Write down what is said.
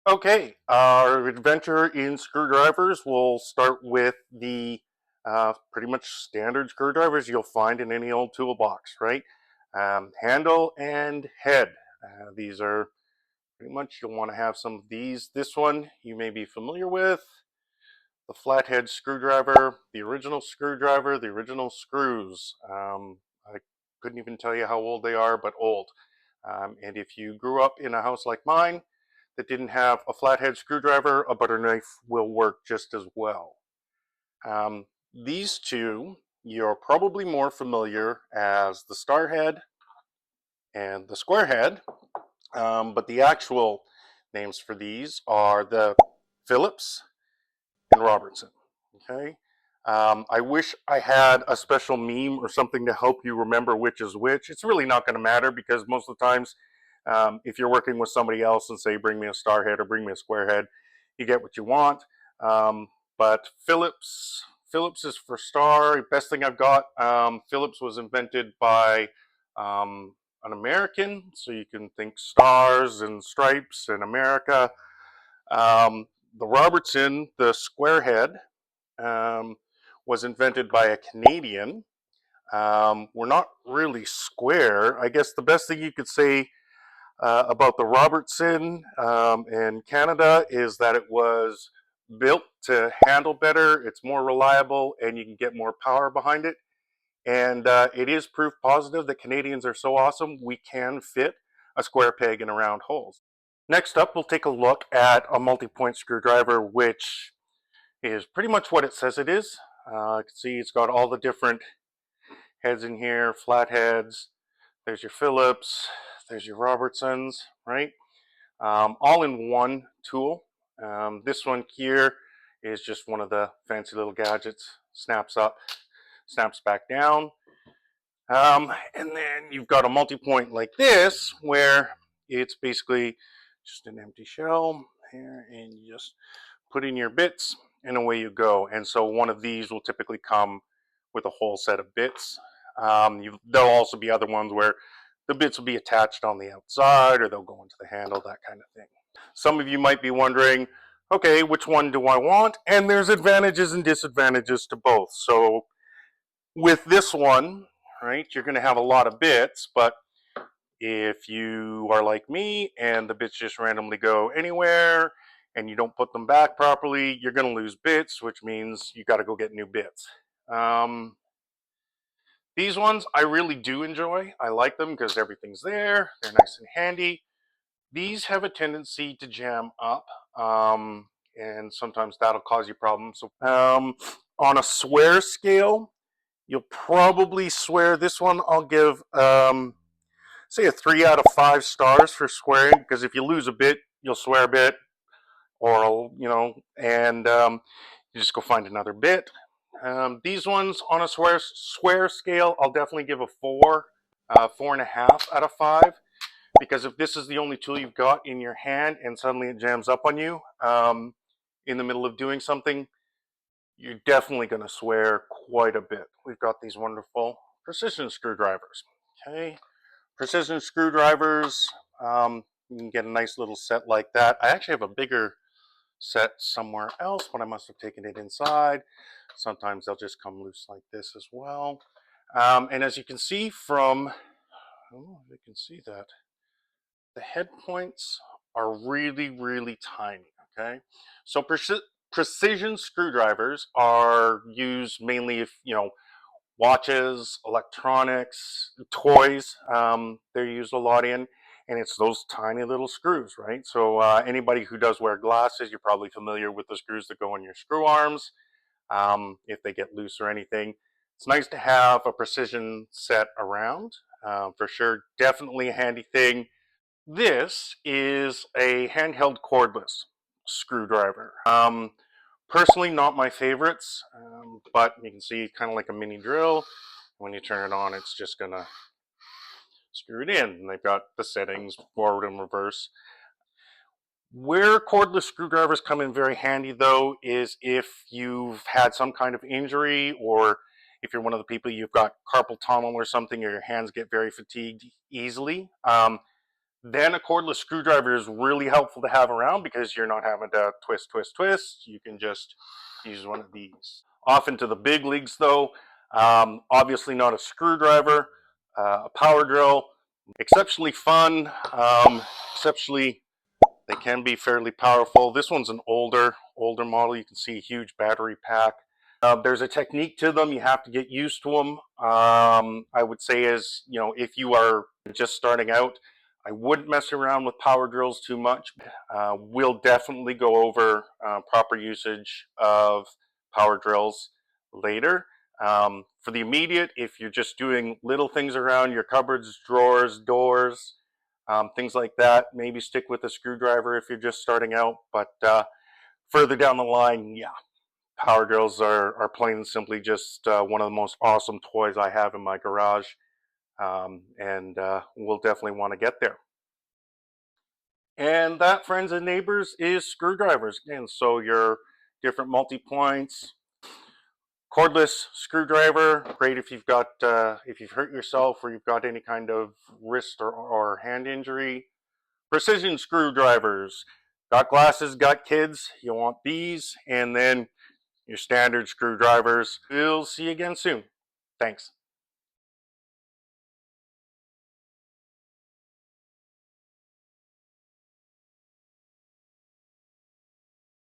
Okay, our adventure in screwdrivers will start with the pretty much standard screwdrivers you'll find in any old toolbox, right? Handle and head. These are pretty much, you'll want to have some of these. This one you may be familiar with, the flathead screwdriver, the original screwdriver, the original screws. I couldn't even tell you how old they are, but old. And if you grew up in a house like mine that didn't have a flathead screwdriver, a butter knife will work just as well. These two, you're probably more familiar as the star head and the square head, but the actual names for these are the Phillips and Robertson. Okay. I wish I had a special meme or something to help you remember which is which. It's really not going to matter because most of the times, if you're working with somebody else and say, bring me a star head or bring me a square head, you get what you want. But Phillips is for star. Best thing I've got. Phillips was invented by an American, so you can think stars and stripes and America. The Robertson, the square head, was invented by a Canadian. We're not really square. I guess the best thing you could say about the Robertson in Canada is that it was built to handle better, it's more reliable, and you can get more power behind it. And it is proof positive that Canadians are so awesome, we can fit a square peg in a round hole. Next up, we'll take a look at a multi-point screwdriver, which is pretty much what it says it is. You can see it's got all the different heads in here, flat heads. There's your Phillips, there's your Robertsons, right? All in one tool. This one here is just one of the fancy little gadgets. Snaps up, snaps back down. And then you've got a multi-point like this, where it's basically just an empty shell here, and you just put in your bits, and away you go. And so one of these will typically come with a whole set of bits. There'll also be other ones where the bits will be attached on the outside, or they'll go into the handle, that kind of thing. Some of you might be wondering, okay, which one do I want? And there's advantages and disadvantages to both. So with this one, right, you're going to have a lot of bits, but if you are like me and the bits just randomly go anywhere and you don't put them back properly, you're going to lose bits, which means you got to go get new bits. These ones I really do enjoy. I like them because everything's there. They're nice and handy. These have a tendency to jam up, and sometimes that'll cause you problems. So, on a swear scale, you'll probably swear this one. I'll give say a 3 out of 5 stars for swearing, because if you lose a bit, you'll swear a bit, or and you just go find another bit. These ones on a swear scale, I'll definitely give a 4, 4.5 out of 5, because if this is the only tool you've got in your hand and suddenly it jams up on you in the middle of doing something, you're definitely going to swear quite a bit. We've got these wonderful precision screwdrivers. Okay, precision screwdrivers, you can get a nice little set like that. I actually have a bigger set somewhere else, but I must have taken it inside. Sometimes they'll just come loose like this as well. And as you can see from, I don't know if you can see that, the head points are really, really tiny, okay? So precision screwdrivers are used mainly if, watches, electronics, toys, they're used a lot in, and it's those tiny little screws, right? So anybody who does wear glasses, you're probably familiar with the screws that go in your screw arms. If they get loose or anything, it's nice to have a precision set around, for sure. Definitely a handy thing. This is a handheld cordless screwdriver. Personally, not my favorites, but you can see kind of like a mini drill. When you turn it on, it's just gonna screw it in. And they've got the settings forward and reverse. Where cordless screwdrivers come in very handy, though, is if you've had some kind of injury, or if you're one of the people you've got carpal tunnel or something, or your hands get very fatigued easily. Then a cordless screwdriver is really helpful to have around because you're not having to twist, twist, twist. You can just use one of these. Off into the big leagues though, obviously not a screwdriver, a power drill, exceptionally fun, exceptionally, they can be fairly powerful. This one's an older model. You can see a huge battery pack. There's a technique to them. You have to get used to them. I would say is, if you are just starting out, I wouldn't mess around with power drills too much. We'll definitely go over proper usage of power drills later. For the immediate, if you're just doing little things around your cupboards, drawers, doors, things like that, maybe stick with a screwdriver if you're just starting out. But further down the line, yeah, power drills are plain and simply just one of the most awesome toys I have in my garage, and we'll definitely want to get there. And that, friends and neighbors, is screwdrivers. Again, so your different multi-points. Cordless screwdriver, great if you've got if you've hurt yourself or you've got any kind of wrist or hand injury. Precision screwdrivers, got glasses, got kids, you want these, and then your standard screwdrivers. We'll see you again soon. Thanks.